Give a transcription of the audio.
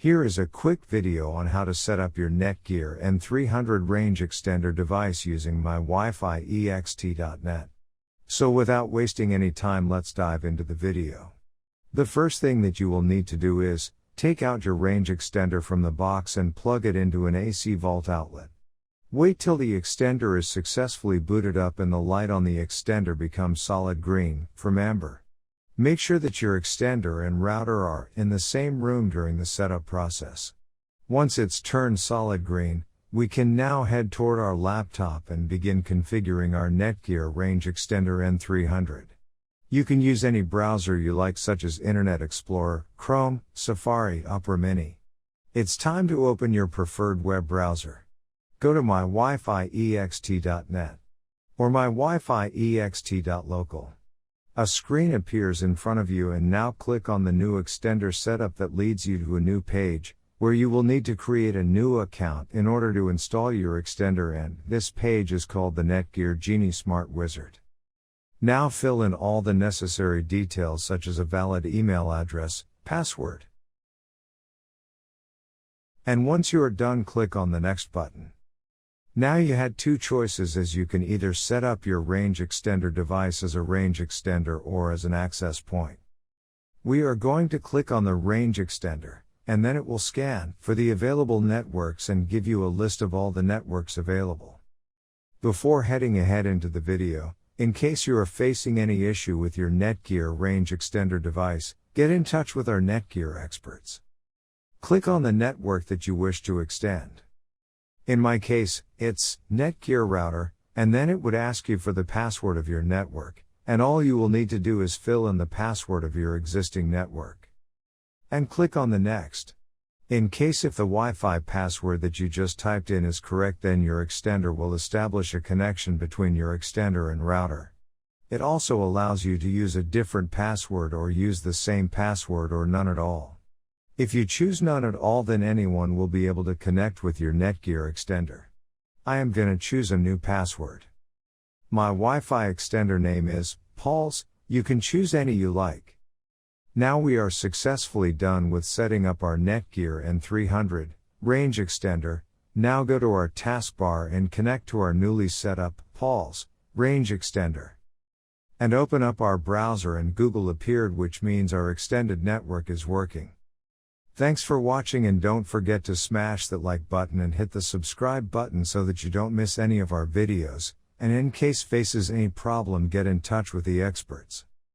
Here is a quick video on how to set up your Netgear N300 range extender device using Mywifiext.net. So without wasting any time, let's dive into the video. The first thing that you will need to do is, take out your range extender from the box and plug it into an AC volt outlet. Wait till the extender is successfully booted up and the light on the extender becomes solid green, from amber. Make sure that your extender and router are in the same room during the setup process. Once it's turned solid green, we can now head toward our laptop and begin configuring our Netgear Range Extender N300. You can use any browser you like, such as Internet Explorer, Chrome, Safari, Opera Mini. It's time to open your preferred web browser. Go to Mywifiext.net or Mywifiext.local. A screen appears in front of you, and now click on the new extender setup that leads you to a new page, where you will need to create a new account in order to install your extender, and this page is called the Netgear Genie Smart Wizard. Now fill in all the necessary details, such as a valid email address, password. And once you are done, click on the next button. Now you had two choices, as you can either set up your range extender device as a range extender or as an access point. We are going to click on the range extender, and then it will scan for the available networks and give you a list of all the networks available. Before heading ahead into the video, in case you are facing any issue with your Netgear range extender device, get in touch with our Netgear experts. Click on the network that you wish to extend. In my case, it's Netgear router, and then it would ask you for the password of your network, and all you will need to do is fill in the password of your existing network. And click on the next. In case if the Wi-Fi password that you just typed in is correct, then your extender will establish a connection between your extender and router. It also allows you to use a different password or use the same password or none at all. If you choose none at all, then anyone will be able to connect with your Netgear extender. I am gonna choose a new password. My Wi-Fi extender name is Paul's. You can choose any you like. Now we are successfully done with setting up our Netgear N300 range extender. Now go to our taskbar and connect to our newly set up Paul's range extender. And open up our browser, and Google appeared, which means our extended network is working. Thanks for watching, and don't forget to smash that like button and hit the subscribe button so that you don't miss any of our videos, and in case faces any problem, get in touch with the experts.